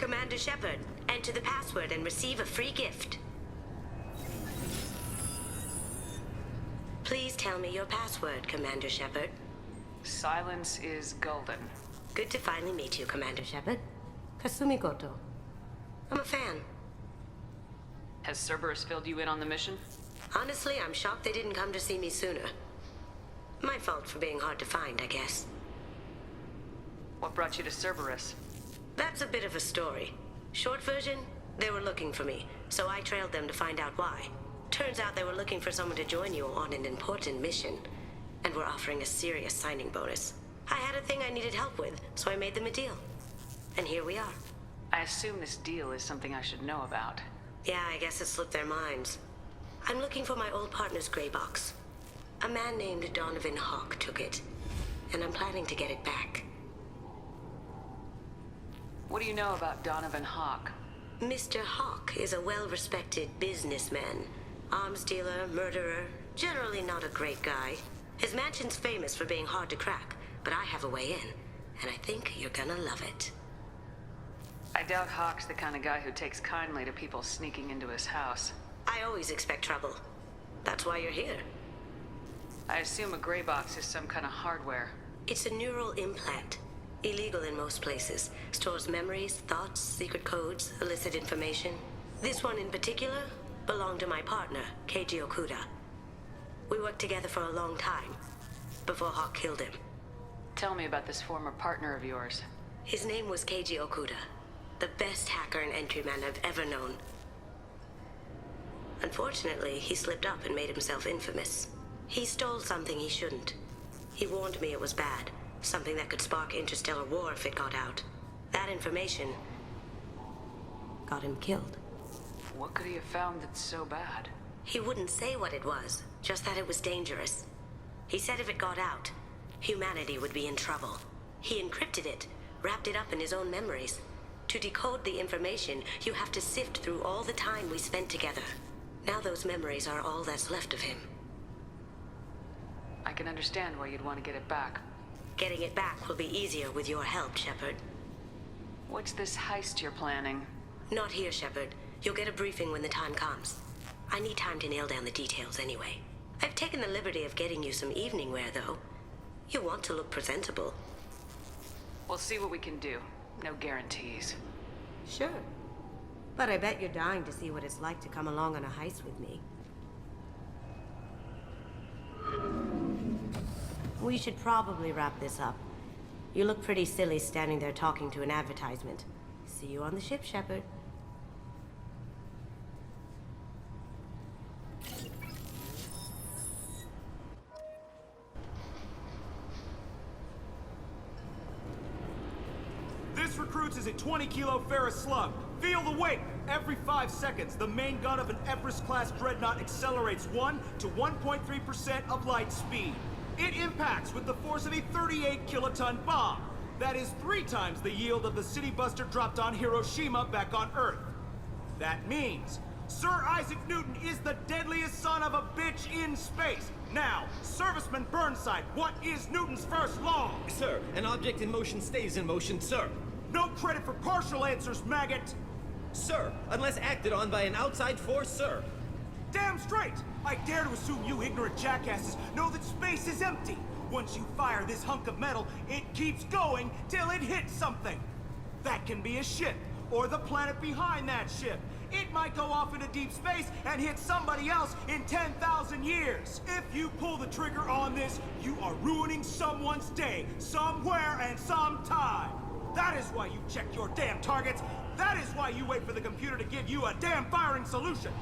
Commander Shepard, enter the password and receive a free gift. Please tell me your password, Commander Shepard. Silence is golden. Good to finally meet you, Commander Shepard. Kasumi Goto. I'm a fan. Has Cerberus filled you in on the mission? Honestly, I'm shocked they didn't come to see me sooner. My fault for being hard to find, I guess. What brought you to Cerberus? That's a bit of a story. Short version, they were looking for me, so I trailed them to find out why. Turns out they were looking for someone to join you on an important mission, and were offering a serious signing bonus. I had a thing I needed help with, so I made them a deal. And here we are. I assume this deal is something I should know about. Yeah, I guess it slipped their minds. I'm looking for my old partner's gray box. A man named Donovan Hawk took it, and I'm planning to get it back. What do you know about Donovan Hawk? Mr. Hawk is a well-respected businessman. Arms dealer, murderer, generally not a great guy. His mansion's famous for being hard to crack, but I have a way in, and I think you're gonna love it. I doubt Hawk's the kind of guy who takes kindly to people sneaking into his house. I always expect trouble. That's why you're here. I assume a gray box is some kind of hardware. It's a neural implant. Illegal in most places. Stores memories, thoughts, secret codes, illicit information. This one in particular belonged to my partner, Keiji Okuda. We worked together for a long time, before Hawk killed him. Tell me about this former partner of yours. His name was Keiji Okuda, the best hacker and entryman I've ever known. Unfortunately, he slipped up and made himself infamous. He stole something he shouldn't. He warned me it was bad, something that could spark interstellar war if it got out. That information got him killed. What could he have found that's so bad? He wouldn't say what it was, just that it was dangerous. He said if it got out, humanity would be in trouble. He encrypted it, wrapped it up in his own memories. To decode the information, you have to sift through all the time we spent together. Now those memories are all that's left of him. I can understand why you'd want to get it back. Getting it back will be easier with your help, Shepard. What's this heist you're planning? Not here, Shepard. You'll get a briefing when the time comes. I need time to nail down the details anyway. I've taken the liberty of getting you some evening wear, though. You want to look presentable. We'll see what we can do. No guarantees. Sure. But I bet you're dying to see what it's like to come along on a heist with me. We should probably wrap this up. You look pretty silly standing there talking to an advertisement. See you on the ship, Shepard. This recruits is a 20-kilo ferrous slug. Feel the weight! Every 5 seconds, the main gun of an Everest-class dreadnought accelerates 1 to 1.3% of light speed. It impacts with the force of a 38-kiloton bomb. That is 3 times the yield of the city buster dropped on Hiroshima back on Earth. That means Sir Isaac Newton is the deadliest son of a bitch in space. Now, Serviceman Burnside, what is Newton's first law? Sir, an object in motion stays in motion, sir. No credit for partial answers, maggot! Sir, unless acted on by an outside force, sir. Damn straight! I dare to assume you ignorant jackasses know that space is empty. Once you fire this hunk of metal, it keeps going till it hits something. That can be a ship, or the planet behind that ship. It might go off into deep space and hit somebody else in 10,000 years. If you pull the trigger on this, you are ruining someone's day, somewhere and sometime. That is why you check your damn targets. That is why you wait for the computer to give you a damn firing solution.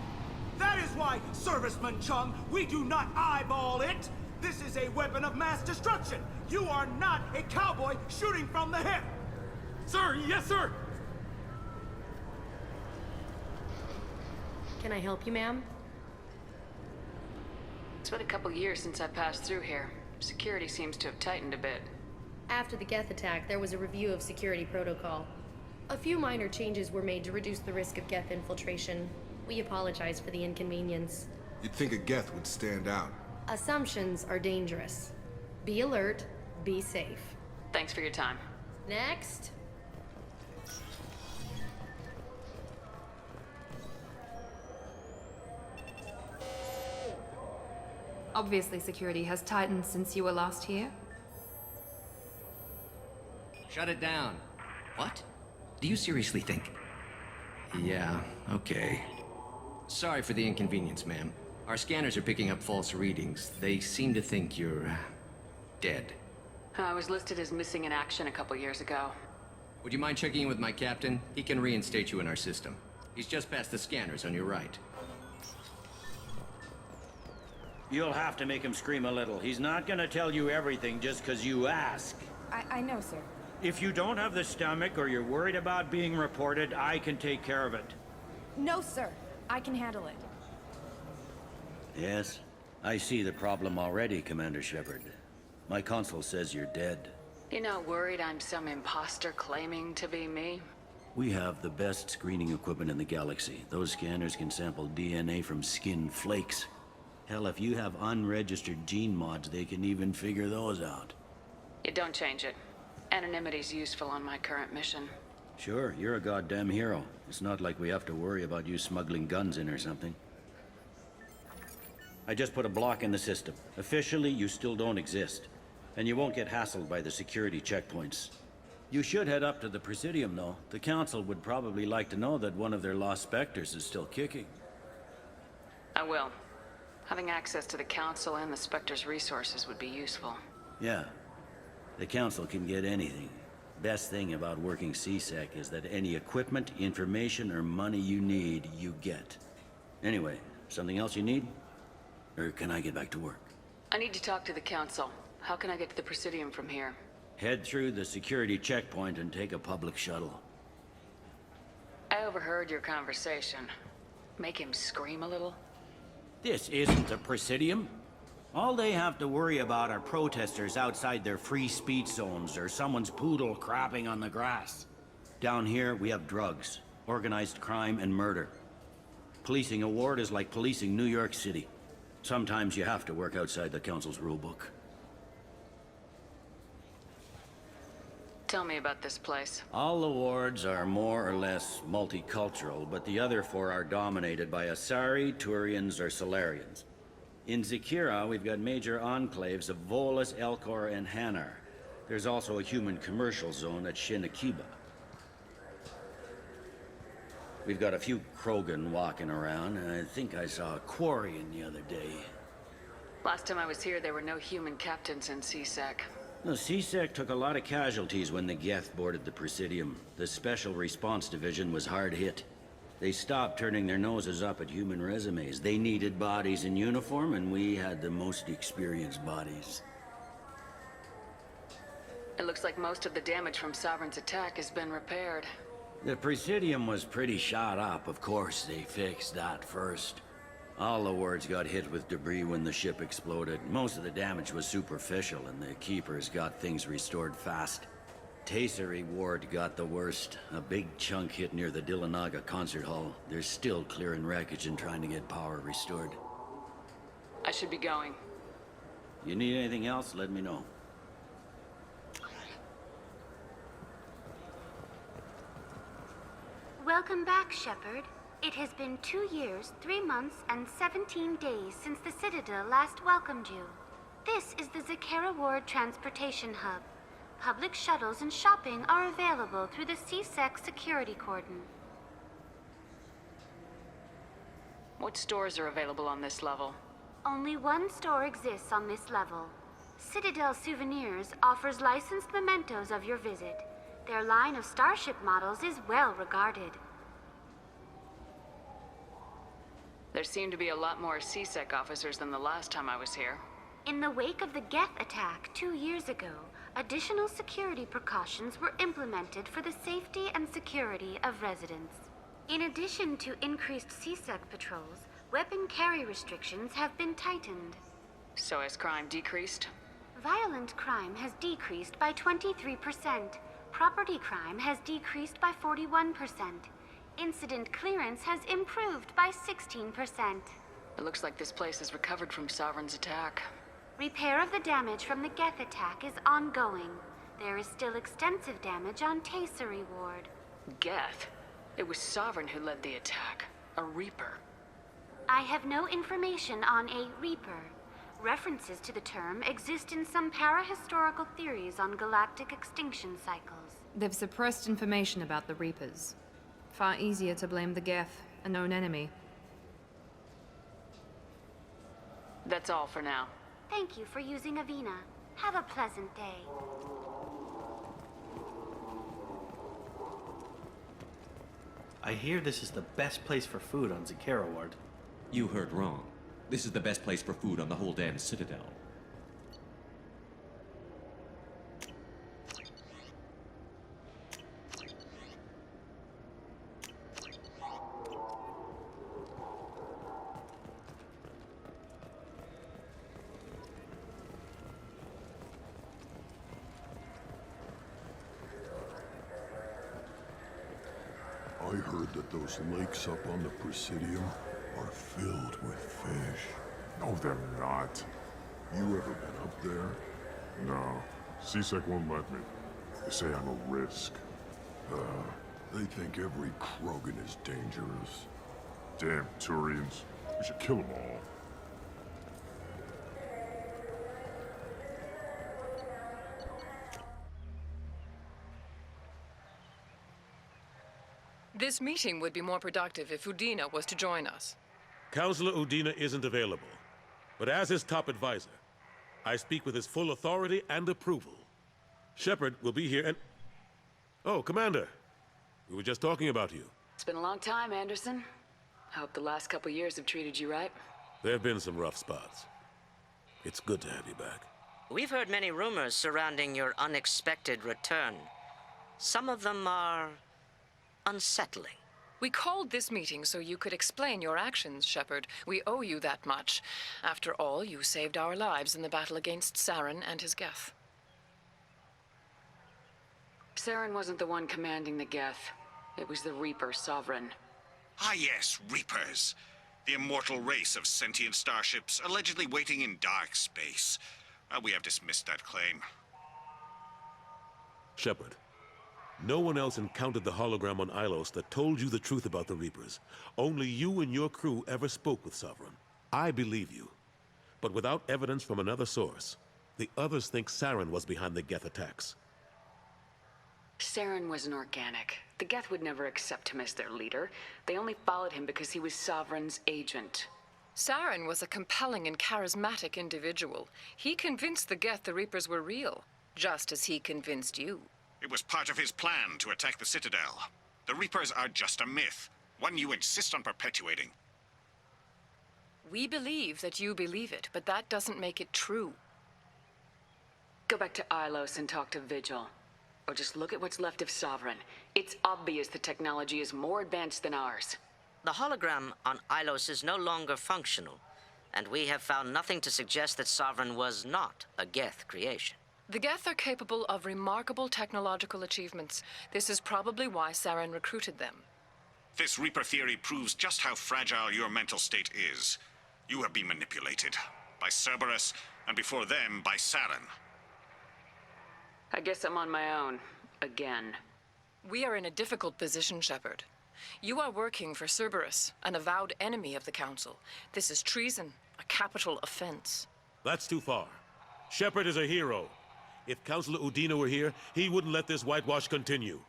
That is why, Serviceman Chung, we do not eyeball it. This is a weapon of mass destruction. You are not a cowboy shooting from the hip. Sir, yes, sir. Can I help you, ma'am? It's been a couple years since I passed through here. Security seems to have tightened a bit. After the Geth attack, there was a review of security protocol. A few minor changes were made to reduce the risk of Geth infiltration. We apologize for the inconvenience. You'd think a Geth would stand out. Assumptions are dangerous. Be alert, be safe. Thanks for your time. Next. Obviously, security has tightened since you were last here. Shut it down. What? Do you seriously think? Yeah, okay. Sorry for the inconvenience, ma'am. Our scanners are picking up false readings. They seem to think you're dead. I was listed as missing in action a couple years ago. Would you mind checking in with my captain? He can reinstate you in our system. He's just past the scanners on your right. You'll have to make him scream a little. He's not gonna tell you everything just because you ask. I know, sir. If you don't have the stomach or you're worried about being reported, I can take care of it. No, sir. I can handle it. Yes, I see the problem already, Commander Shepard. My console says you're dead. You're not worried I'm some imposter claiming to be me? We have the best screening equipment in the galaxy. Those scanners can sample DNA from skin flakes. Hell, if you have unregistered gene mods, they can even figure those out. You don't change it. Anonymity's useful on my current mission. Sure, you're a goddamn hero. It's not like we have to worry about you smuggling guns in or something. I just put a block in the system. Officially, you still don't exist. And you won't get hassled by the security checkpoints. You should head up to the Presidium, though. The Council would probably like to know that one of their lost Spectres is still kicking. I will. Having access to the Council and the Spectre's resources would be useful. Yeah. The Council can get anything. Best thing about working CSEC is that any equipment, information, or money you need, you get. Anyway, something else you need? Or can I get back to work? I need to talk to the Council. How can I get to the Presidium from here? Head through the security checkpoint and take a public shuttle. I overheard your conversation. Make him scream a little? This isn't the Presidium. All they have to worry about are protesters outside their free speech zones or someone's poodle crapping on the grass. Down here, we have drugs, organized crime, and murder. Policing a ward is like policing New York City. Sometimes you have to work outside the Council's rulebook. Tell me about this place. All the wards are more or less multicultural, but the other four are dominated by Asari, Turians, or Solarians. In Zakira, we've got major enclaves of Volus, Elcor, and Hanar. There's also a human commercial zone at Shinakiba. We've got a few Krogan walking around, and I think I saw a Quarian the other day. Last time I was here, there were no human captains in CSEC. The CSEC took a lot of casualties when the Geth boarded the Presidium. The Special Response Division was hard hit. They stopped turning their noses up at human resumes. They needed bodies in uniform, and we had the most experienced bodies. It looks like most of the damage from Sovereign's attack has been repaired. The Presidium was pretty shot up. Of course, they fixed that first. All the wards got hit with debris when the ship exploded. Most of the damage was superficial, and the Keepers got things restored fast. Tasery Ward got the worst. A big chunk hit near the Dillanaga concert hall. They're still clearing wreckage and trying to get power restored. I should be going. You need anything else, let me know. Welcome back, Shepard. It has been 2 years, 3 months, and 17 days since the Citadel last welcomed you. This is the Zakera Ward Transportation Hub. Public shuttles and shopping are available through the CSEC security cordon. What stores are available on this level? Only one store exists on this level. Citadel Souvenirs offers licensed mementos of your visit. Their line of starship models is well regarded. There seem to be a lot more CSEC officers than the last time I was here. In the wake of the Geth attack 2 years ago, additional security precautions were implemented for the safety and security of residents. In addition to increased CSEC patrols, weapon carry restrictions have been tightened. So has crime decreased? Violent crime has decreased by 23%. Property crime has decreased by 41%. Incident clearance has improved by 16%. It looks like this place has recovered from Sovereign's attack. Repair of the damage from the Geth attack is ongoing. There is still extensive damage on Tasery Ward. Geth? It was Sovereign who led the attack. A Reaper. I have no information on a Reaper. References to the term exist in some parahistorical theories on galactic extinction cycles. They've suppressed information about the Reapers. Far easier to blame the Geth, a known enemy. That's all for now. Thank you for using Avina. Have a pleasant day. I hear this is the best place for food on Zakera Ward. You heard wrong. This is the best place for food on the whole damn Citadel. I heard that those lakes up on the Presidium are filled with fish. No, they're not. You ever been up there? No. CSEC won't let me. They say I'm a risk. They think every Krogan is dangerous. Damn Turians. We should kill them all. This meeting would be more productive if Udina was to join us. Counselor Udina isn't available, but as his top advisor, I speak with his full authority and approval. Shepard will be here and... Oh, Commander. We were just talking about you. It's been a long time, Anderson. I hope the last couple years have treated you right. There have been some rough spots. It's good to have you back. We've heard many rumors surrounding your unexpected return. Some of them are unsettling. We called this meeting so you could explain your actions, Shepard. We owe you that much. After all, you saved our lives in the battle against Saren and his Geth. Saren wasn't the one commanding the Geth. It was the Reaper Sovereign. Ah yes, Reapers. The immortal race of sentient starships allegedly waiting in dark space. We have dismissed that claim. Shepard, no one else encountered the hologram on Ilos that told you the truth about the Reapers. Only you and your crew ever spoke with Sovereign. I believe you. But without evidence from another source, the others think Saren was behind the Geth attacks. Saren was an organic. The Geth would never accept him as their leader. They only followed him because he was Sovereign's agent. Saren was a compelling and charismatic individual. He convinced the Geth the Reapers were real, just as he convinced you. It was part of his plan to attack the Citadel. The Reapers are just a myth, one you insist on perpetuating. We believe that you believe it, but that doesn't make it true. Go back to Ilos and talk to Vigil. Or just look at what's left of Sovereign. It's obvious the technology is more advanced than ours. The hologram on Ilos is no longer functional, and we have found nothing to suggest that Sovereign was not a Geth creation. The Geth are capable of remarkable technological achievements. This is probably why Saren recruited them. This Reaper theory proves just how fragile your mental state is. You have been manipulated. By Cerberus, and before them, by Saren. I guess I'm on my own. Again. We are in a difficult position, Shepard. You are working for Cerberus, an avowed enemy of the Council. This is treason, a capital offense. That's too far. Shepard is a hero. If Counselor Udina were here, he wouldn't let this whitewash continue.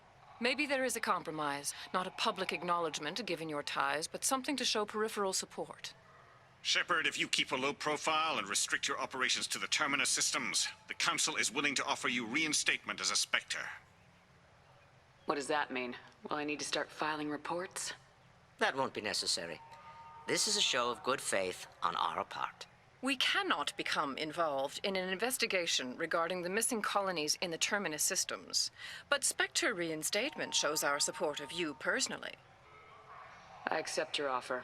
Maybe there is a compromise. Not a public acknowledgement given your ties, but something to show peripheral support. Shepard, if you keep a low profile and restrict your operations to the Terminus systems, the Council is willing to offer you reinstatement as a Spectre. What does that mean? Will I need to start filing reports? That won't be necessary. This is a show of good faith on our part. We cannot become involved in an investigation regarding the missing colonies in the Terminus systems. But Spectre reinstatement shows our support of you personally. I accept your offer.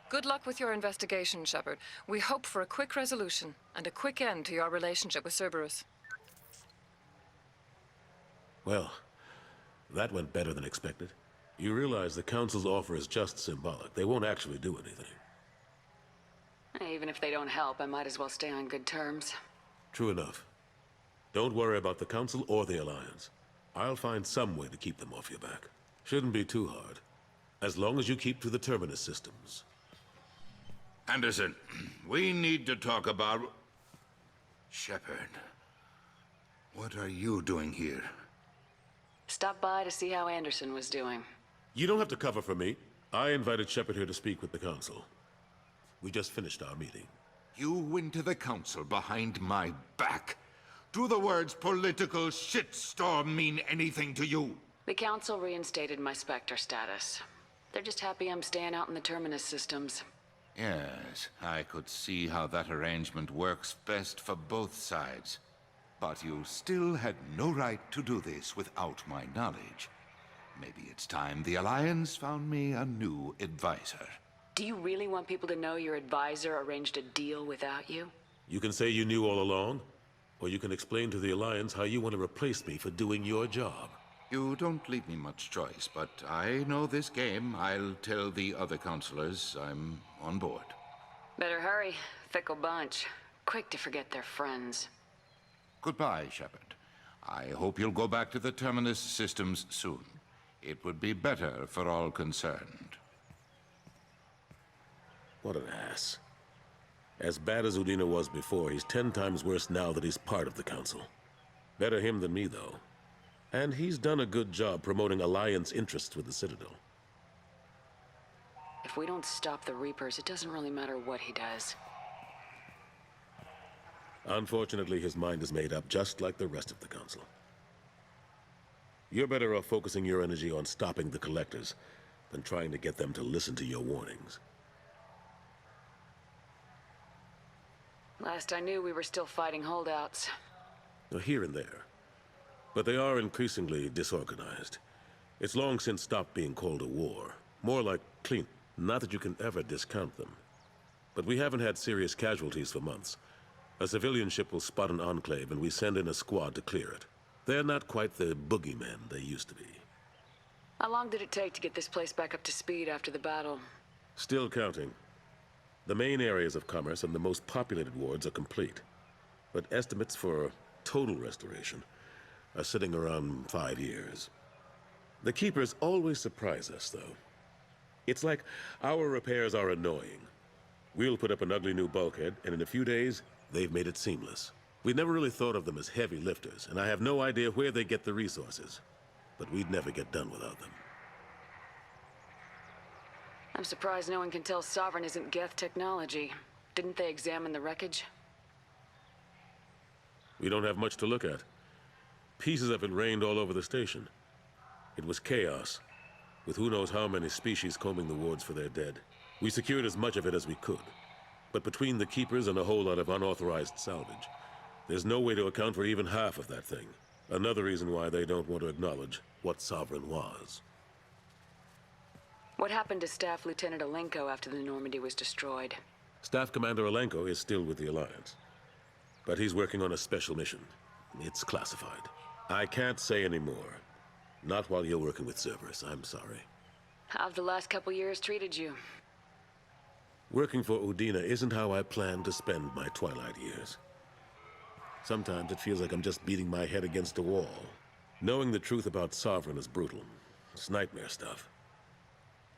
Good luck with your investigation, Shepard. We hope for a quick resolution and a quick end to your relationship with Cerberus. Well, that went better than expected. You realize the Council's offer is just symbolic. They won't actually do anything. Even if they don't help, I might as well stay on good terms. True enough. Don't worry about the Council or the Alliance. I'll find some way to keep them off your back. Shouldn't be too hard. As long as you keep to the Terminus systems. Anderson, we need to talk about... Shepard, what are you doing here? Stop by to see how Anderson was doing. You don't have to cover for me. I invited Shepard here to speak with the Council. We just finished our meeting. You went to the Council behind my back. Do the words political shitstorm mean anything to you? The Council reinstated my Spectre status. They're just happy I'm staying out in the Terminus systems. Yes, I could see how that arrangement works best for both sides. But you still had no right to do this without my knowledge. Maybe it's time the Alliance found me a new advisor. Do you really want people to know your advisor arranged a deal without you? You can say you knew all along, or you can explain to the Alliance how you want to replace me for doing your job. You don't leave me much choice, but I know this game. I'll tell the other counselors I'm on board. Better hurry. Fickle bunch. Quick to forget their friends. Goodbye, Shepard. I hope you'll go back to the Terminus systems soon. It would be better for all concerned. What an ass. As bad as Udina was before, he's 10 times worse now that he's part of the Council. Better him than me, though. And he's done a good job promoting Alliance interests with the Citadel. If we don't stop the Reapers, it doesn't really matter what he does. Unfortunately, his mind is made up just like the rest of the Council. You're better off focusing your energy on stopping the Collectors than trying to get them to listen to your warnings. Last I knew, we were still fighting holdouts. Here and there. But they are increasingly disorganized. It's long since stopped being called a war. More like clean. Not that you can ever discount them. But we haven't had serious casualties for months. A civilian ship will spot an enclave and we send in a squad to clear it. They're not quite the boogeymen they used to be. How long did it take to get this place back up to speed after the battle? Still counting. The main areas of commerce and the most populated wards are complete. But estimates for total restoration are sitting around 5 years. The Keepers always surprise us, though. It's like our repairs are annoying. We'll put up an ugly new bulkhead, and in a few days, they've made it seamless. We never really thought of them as heavy lifters, and I have no idea where they get the resources. But we'd never get done without them. I'm surprised no one can tell Sovereign isn't Geth technology. Didn't they examine the wreckage? We don't have much to look at. Pieces of it rained all over the station. It was chaos, with who knows how many species combing the wards for their dead. We secured as much of it as we could. But between the Keepers and a whole lot of unauthorized salvage, there's no way to account for even half of that thing. Another reason why they don't want to acknowledge what Sovereign was. What happened to Staff Lieutenant Alenko after the Normandy was destroyed? Staff Commander Alenko is still with the Alliance. But he's working on a special mission. It's classified. I can't say any more. Not while you're working with Cerberus, I'm sorry. How have the last couple years treated you? Working for Udina isn't how I plan to spend my twilight years. Sometimes it feels like I'm just beating my head against a wall. Knowing the truth about Sovereign is brutal. It's nightmare stuff.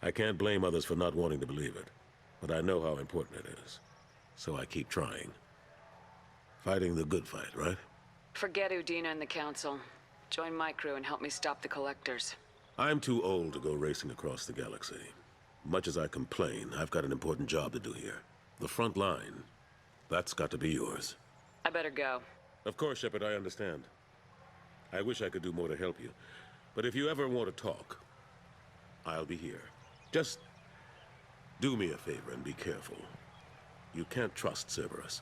I can't blame others for not wanting to believe it, but I know how important it is. So I keep trying. Fighting the good fight, right? Forget Udina and the Council. Join my crew and help me stop the Collectors. I'm too old to go racing across the galaxy. Much as I complain, I've got an important job to do here. The front line. That's got to be yours. I better go. Of course, Shepard, I understand. I wish I could do more to help you. But if you ever want to talk, I'll be here. Just do me a favor and be careful. You can't trust Cerberus.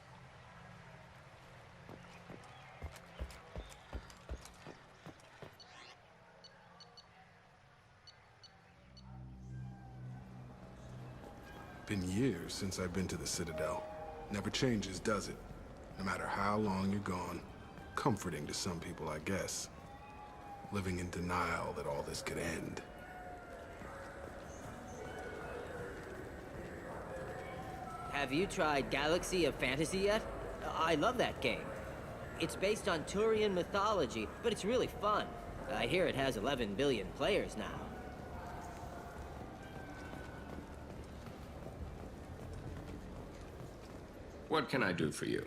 Been years since I've been to the Citadel. Never changes, does it? No matter how long you're gone. Comforting to some people, I guess. Living in denial that all this could end. Have you tried Galaxy of Fantasy yet? I love that game. It's based on Turian mythology, but it's really fun. I hear it has 11 billion players now. What can I do for you?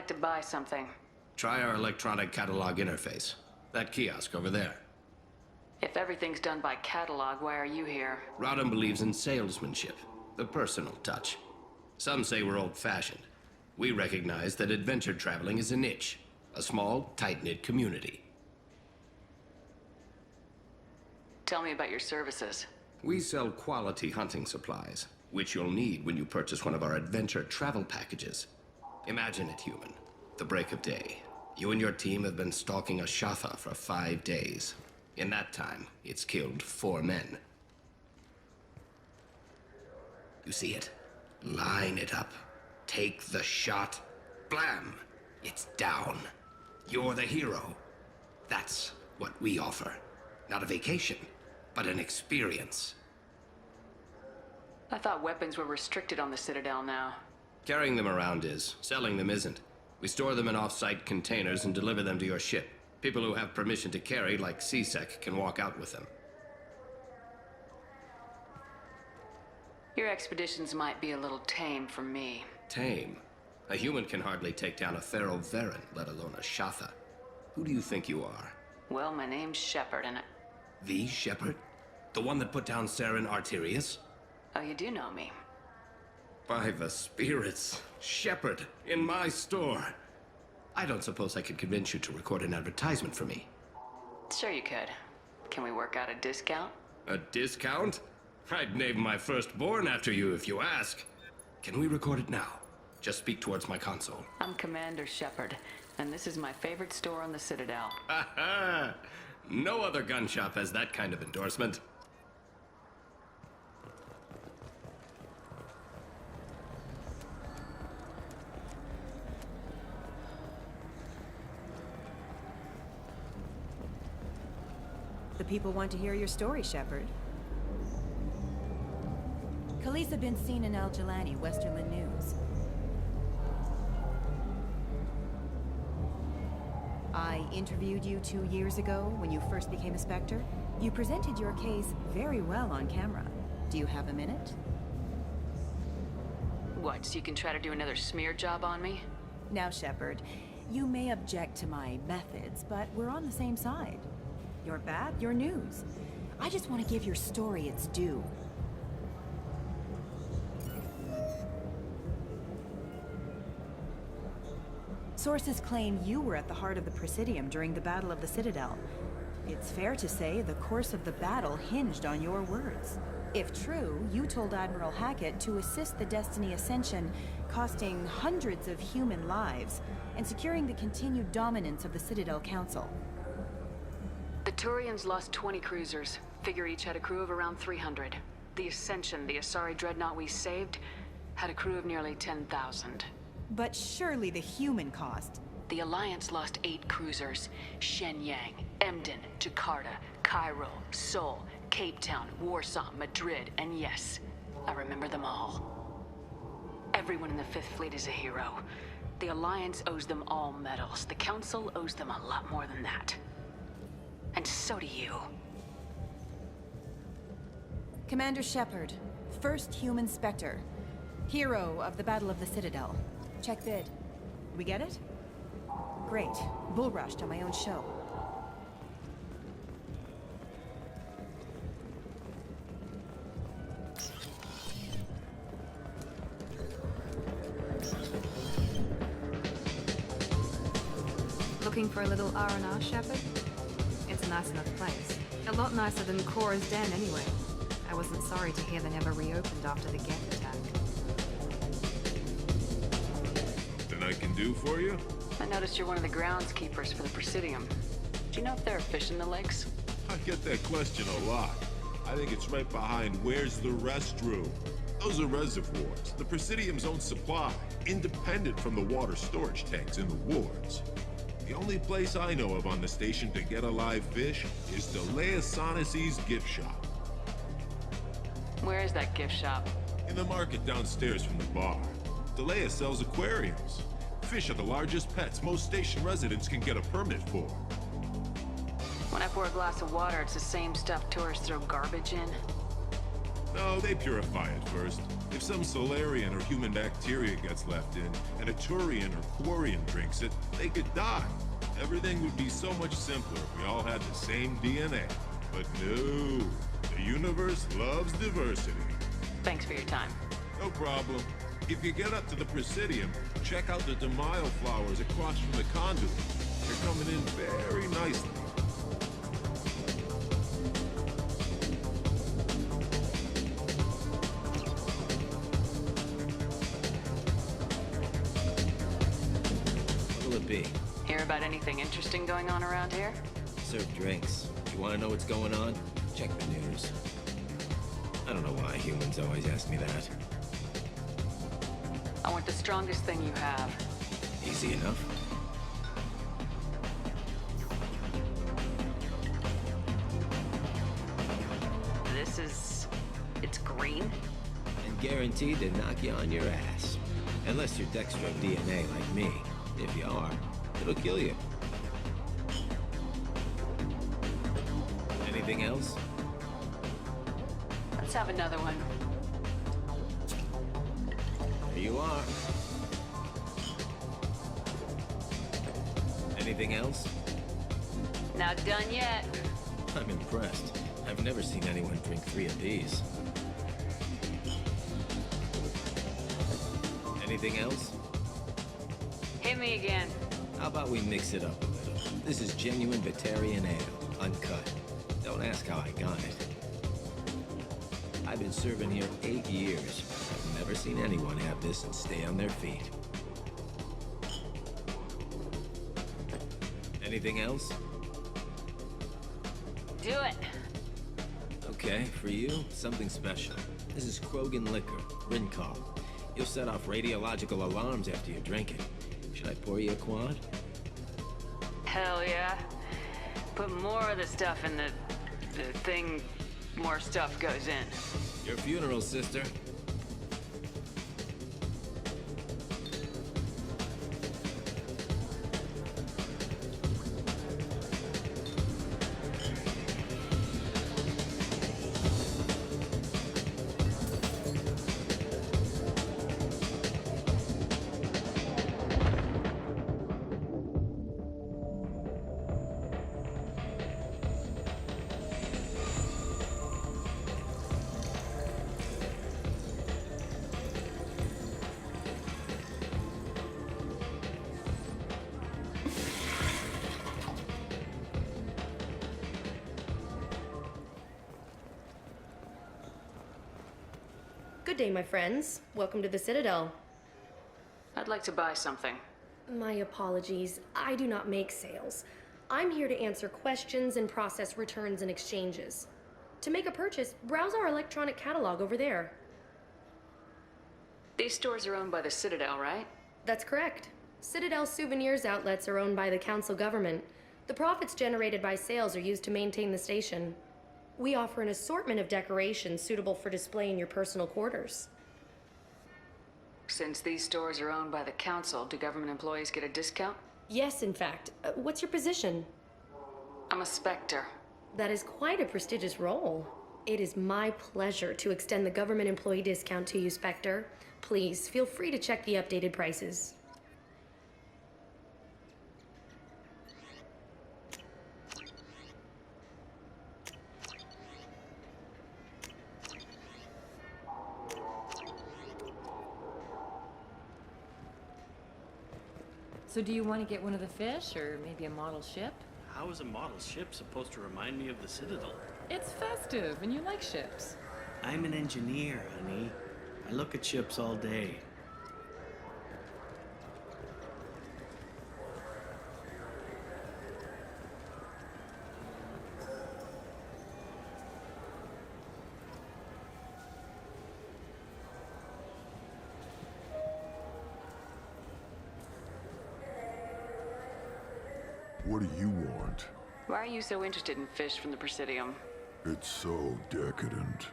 like to buy something. Try our electronic catalog interface. That kiosk over there. If everything's done by catalog, why are you here? Rodham believes in salesmanship, the personal touch. Some say we're old-fashioned. We recognize that adventure traveling is a niche, a small, tight-knit community. Tell me about your services. We sell quality hunting supplies, which you'll need when you purchase one of our adventure travel packages. Imagine it, human. The break of day. You and your team have been stalking a Shatha for 5 days. In that time, it's killed 4 men. You see it? Line it up. Take the shot. Blam! It's down. You're the hero. That's what we offer. Not a vacation, but an experience. I thought weapons were restricted on the Citadel now. Carrying them around is. Selling them isn't. We store them in off-site containers and deliver them to your ship. People who have permission to carry, like CSEC, can walk out with them. Your expeditions might be a little tame for me. Tame? A human can hardly take down a Pharaoh Varen, let alone a Shatha. Who do you think you are? Well, my name's Shepard, and The Shepard? The one that put down Saren Arterius? Oh, you do know me. By the spirits. Shepard, in my store. I don't suppose I could convince you to record an advertisement for me. Sure you could. Can we work out a discount? A discount? I'd name my firstborn after you if you ask. Can we record it now? Just speak towards my console. I'm Commander Shepard, and this is my favorite store on the Citadel. Ha ha! No other gun shop has that kind of endorsement. The people want to hear your story, Shepard. Khaleesa been seen in Al Jalani, Westerland News. I interviewed you 2 years ago when you first became a Spectre. You presented your case very well on camera. Do you have a minute? What, so you can try to do another smear job on me? Now, Shepard, you may object to my methods, but we're on the same side. You're bad, you're news. I just want to give your story its due. Sources claim you were at the heart of the Presidium during the Battle of the Citadel. It's fair to say the course of the battle hinged on your words. If true, you told Admiral Hackett to assist the Destiny Ascension, costing hundreds of human lives, and securing the continued dominance of the Citadel Council. The Turians lost 20 cruisers. Figure each had a crew of around 300. The Ascension, the Asari dreadnought we saved, had a crew of nearly 10,000. But surely the human cost. The Alliance lost 8 cruisers. Shenyang, Emden, Jakarta, Cairo, Seoul, Cape Town, Warsaw, Madrid, and yes, I remember them all. Everyone in the Fifth Fleet is a hero. The Alliance owes them all medals. The Council owes them a lot more than that. And so do you. Commander Shepard, first human Spectre. Hero of the Battle of the Citadel. Check bid. We get it? Great. Bull rushed on my own show. Looking for a little R&R, Shepard? It's a nice enough place. A lot nicer than Cora's den, anyway. I wasn't sorry to hear they never reopened after the Geth attack. Nothing I can do for you? I noticed you're one of the groundskeepers for the Presidium. Do you know if there are fish in the lakes? I get that question a lot. I think it's right behind where's the restroom. Those are reservoirs, the Presidium's own supply, independent from the water storage tanks in the wards. The only place I know of on the station to get a live fish is Delea Sonesi's gift shop. Where is that gift shop? In the market downstairs from the bar. Delea sells aquariums. Fish are the largest pets most station residents can get a permit for. When I pour a glass of water, it's the same stuff tourists throw garbage in. No, they purify it first. If some Solarian or human bacteria gets left in, and a Turian or Quarian drinks it, they could die. Everything would be so much simpler if we all had the same DNA. But no, the universe loves diversity. Thanks for your time. No problem. If you get up to the Presidium, check out the Demaio flowers across from the conduit. They're coming in very nicely. What'll it be? Hear about anything interesting going on around here? Serve drinks. You want to know what's going on? Check the news. I don't know why humans always ask me that. I want the strongest thing you have. Easy enough. This is... it's green? And guaranteed to knock you on your ass. Unless you're Dextro DNA like me. If you are, it'll kill you. Anything else? Let's have another one. Here you are. Anything else? Not done yet. I'm impressed. I've never seen anyone drink 3 of these. Anything else? Hit me again. How about we mix it up a little? This is genuine Batarian ale, uncut. Don't ask how I got it. I've been serving here 8 years. I've never seen anyone have this and stay on their feet. Anything else? Do it. Okay, for you, something special. This is Krogan liquor, Rincall. You'll set off radiological alarms after you drink it. Should I pour you a quad? Hell yeah. Put more of the stuff in the thing, more stuff goes in. Your funeral, sister. Good day, my friends. Welcome to the Citadel. I'd like to buy something. My apologies. I do not make sales. I'm here to answer questions and process returns and exchanges. To make a purchase, browse our electronic catalog over there. These stores are owned by the Citadel, right? That's correct. Citadel souvenirs outlets are owned by the council government. The profits generated by sales are used to maintain the station. We offer an assortment of decorations suitable for display in your personal quarters. Since these stores are owned by the council, do government employees get a discount? Yes, in fact. What's your position? I'm a Spectre. That is quite a prestigious role. It is my pleasure to extend the government employee discount to you, Spectre. Please, feel free to check the updated prices. So do you want to get one of the fish, or maybe a model ship? How is a model ship supposed to remind me of the Citadel? It's festive, and you like ships. I'm an engineer, honey. I look at ships all day. What do you want? Why are you so interested in fish from the Presidium? It's so decadent.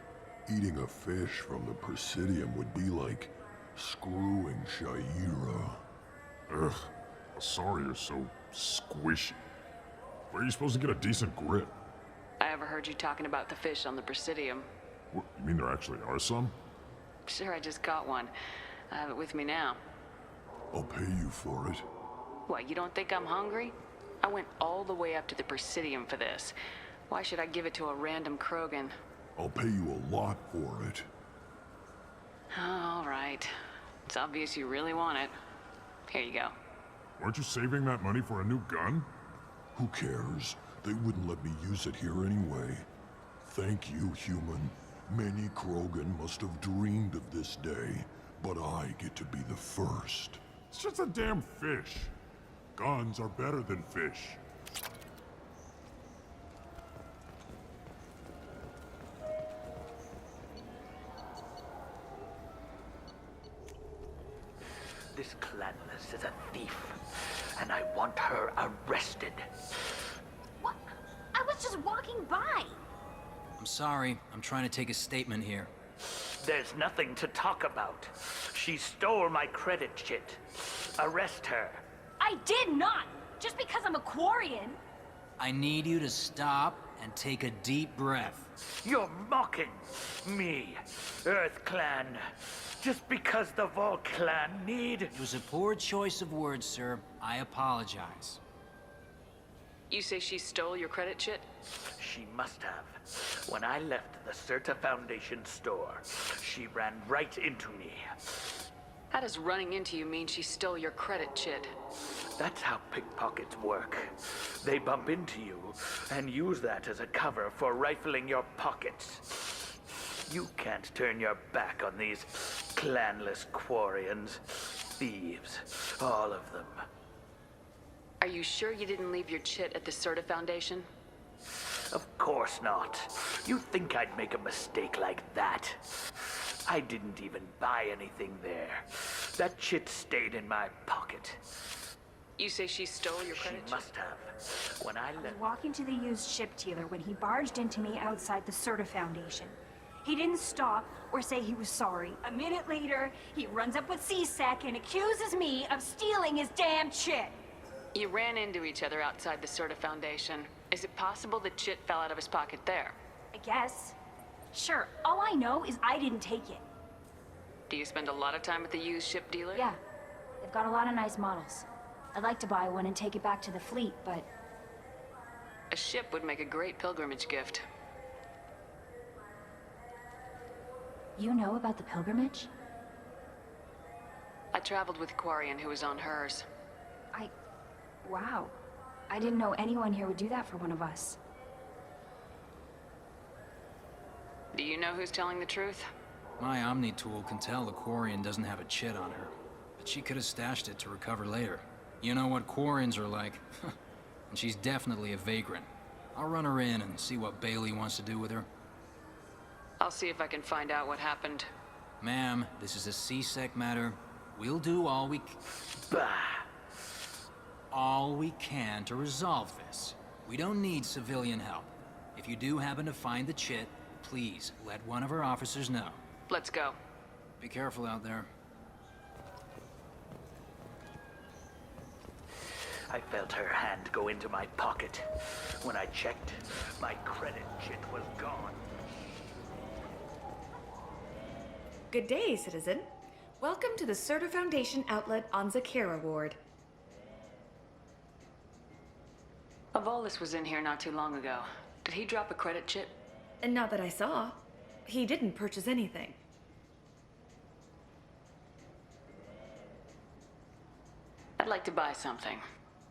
Eating a fish from the Presidium would be like screwing Shaira. Ugh, sorry you're so squishy. Where are you supposed to get a decent grip? I ever heard you talking about the fish on the Presidium. What, you mean there actually are some? Sure, I just caught one. I have it with me now. I'll pay you for it. What, you don't think I'm hungry? I went all the way up to the Presidium for this. Why should I give it to a random Krogan? I'll pay you a lot for it. All right. It's obvious you really want it. Here you go. Weren't you saving that money for a new gun? Who cares? They wouldn't let me use it here anyway. Thank you, human. Many Krogan must have dreamed of this day, but I get to be the first. It's just a damn fish. Guns are better than fish. This clanless is a thief, and I want her arrested. What? I was just walking by. I'm sorry. I'm trying to take a statement here. There's nothing to talk about. She stole my credit chit. Arrest her. I did not! Just because I'm a Quarian. I need you to stop and take a deep breath. You're mocking me, Earth Clan. Just because the Vol Clan need... It was a poor choice of words, sir. I apologize. You say she stole your credit chit? She must have. When I left the Certa Foundation store, she ran right into me. How does running into you mean she stole your credit chit? That's how pickpockets work. They bump into you and use that as a cover for rifling your pockets. You can't turn your back on these clanless Quarians. Thieves, all of them. Are you sure you didn't leave your chit at the Certa Foundation? Of course not. You think I'd make a mistake like that? I didn't even buy anything there. That chit stayed in my pocket. You say she stole your credit chit? She must have. When I I was left... walking to the used ship dealer when he barged into me outside the Certa Foundation. He didn't stop or say he was sorry. A minute later, he runs up with C-Sec and accuses me of stealing his damn chit. You ran into each other outside the Certa Foundation. Is it possible the chit fell out of his pocket there? I guess. Sure, all I know is I didn't take it. Do you spend a lot of time at the used ship dealer? Yeah, they've got a lot of nice models. I'd like to buy one and take it back to the fleet, but... A ship would make a great pilgrimage gift. You know about the pilgrimage? I traveled with Quarian who was on hers. Wow. I didn't know anyone here would do that for one of us. Do you know who's telling the truth? My Omni tool can tell the Quarian doesn't have a chit on her, but she could have stashed it to recover later. You know what Quarians are like. And she's definitely a vagrant. I'll run her in and see what Bailey wants to do with her. I'll see if I can find out what happened. Ma'am, this is a C-Sec matter. We'll do all we can to resolve this. We don't need civilian help. If you do happen to find the chit, please let one of our officers know. Let's go. Be careful out there. I felt her hand go into my pocket. When I checked, my credit chit was gone. Good day, citizen. Welcome to the Certa Foundation outlet on Zakera Ward. Avolis was in here not too long ago. Did he drop a credit chit? And not that I saw. He didn't purchase anything. I'd like to buy something.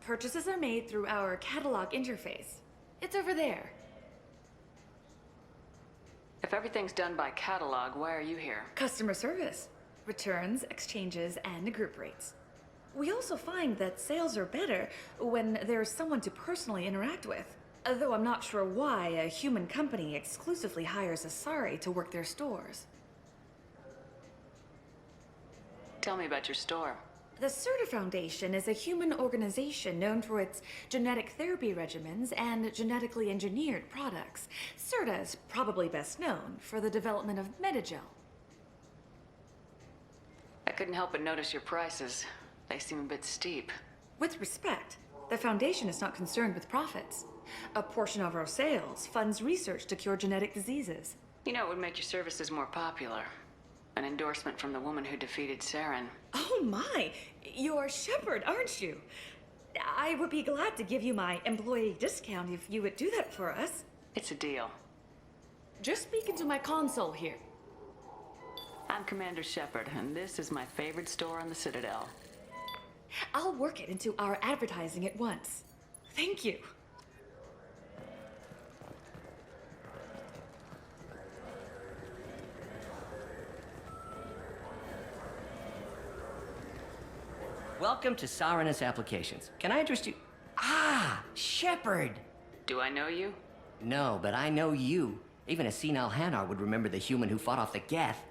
Purchases are made through our catalog interface. It's over there. If everything's done by catalog, why are you here? Customer service. Returns, exchanges, and group rates. We also find that sales are better when there's someone to personally interact with. Though I'm not sure why a human company exclusively hires Asari to work their stores. Tell me about your store. The Certa Foundation is a human organization known for its genetic therapy regimens and genetically engineered products. Certa is probably best known for the development of Metagel. I couldn't help but notice your prices. They seem a bit steep. With respect, the Foundation is not concerned with profits. A portion of our sales funds research to cure genetic diseases. You know, it would make your services more popular. An endorsement from the woman who defeated Saren. Oh my! You're Shepard, aren't you? I would be glad to give you my employee discount if you would do that for us. It's a deal. Just speak into my console here. I'm Commander Shepard, and this is my favorite store on the Citadel. I'll work it into our advertising at once. Thank you. Welcome to Sarenus Applications. Can I interest you? Ah, Shepard! Do I know you? No, but I know you. Even a senile Hanar would remember the human who fought off the Geth.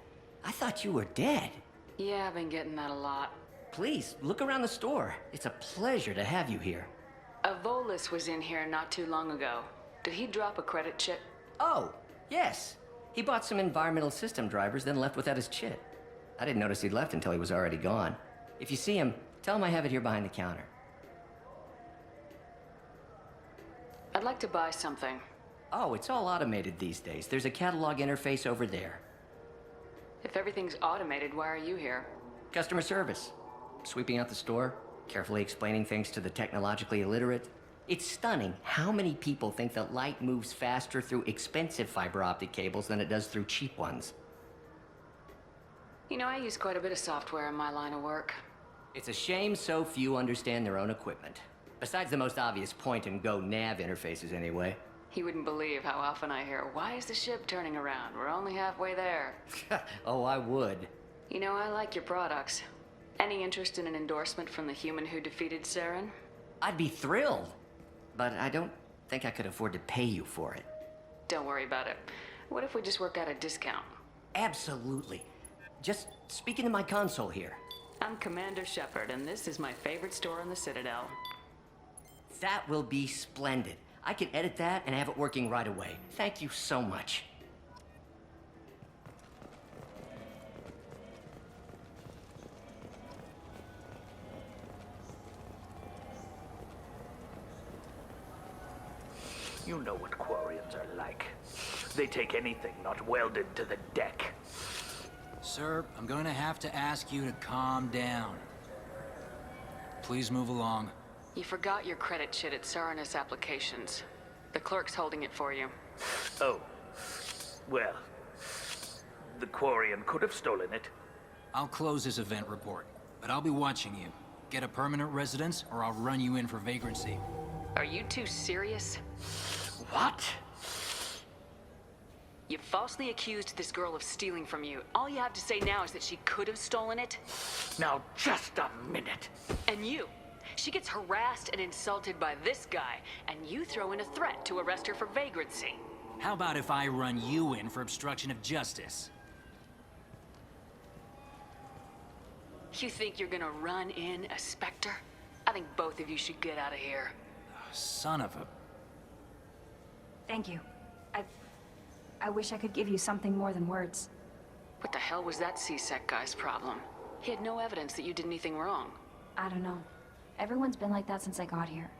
I thought you were dead. Yeah, I've been getting that a lot. Please, look around the store. It's a pleasure to have you here. A Volus was in here not too long ago. Did he drop a credit chip? Oh, yes. He bought some environmental system drivers, then left without his chip. I didn't notice he'd left until he was already gone. If you see him, tell him I have it here behind the counter. I'd like to buy something. Oh, it's all automated these days. There's a catalog interface over there. If everything's automated, why are you here? Customer service. Sweeping out the store, carefully explaining things to the technologically illiterate. It's stunning how many people think that light moves faster through expensive fiber optic cables than it does through cheap ones. You know, I use quite a bit of software in my line of work. It's a shame so few understand their own equipment. Besides the most obvious point-and-go nav interfaces anyway. You wouldn't believe how often I hear, "Why is the ship turning around? We're only halfway there." Oh, I would. You know, I like your products. Any interest in an endorsement from the human who defeated Saren? I'd be thrilled. But I don't think I could afford to pay you for it. Don't worry about it. What if we just work out a discount? Absolutely. Just speak into my console here. I'm Commander Shepard, and this is my favorite store on the Citadel. That will be splendid. I can edit that and have it working right away. Thank you so much. You know what Quarians are like. They take anything not welded to the deck. Sir, I'm going to have to ask you to calm down. Please move along. You forgot your credit chit at Sarenus Applications. The clerk's holding it for you. Oh. Well, the Quarian could have stolen it. I'll close this event report, but I'll be watching you. Get a permanent residence, or I'll run you in for vagrancy. Are you two serious? What? You falsely accused this girl of stealing from you. All you have to say now is that she could have stolen it. Now, just a minute. And you. She gets harassed and insulted by this guy, and you throw in a threat to arrest her for vagrancy. How about if I run you in for obstruction of justice? You think you're gonna run in a Spectre? I think both of you should get out of here. Son of a... Thank you. I wish I could give you something more than words. What the hell was that C-Sec guy's problem? He had no evidence that you did anything wrong. I don't know. Everyone's been like that since I got here.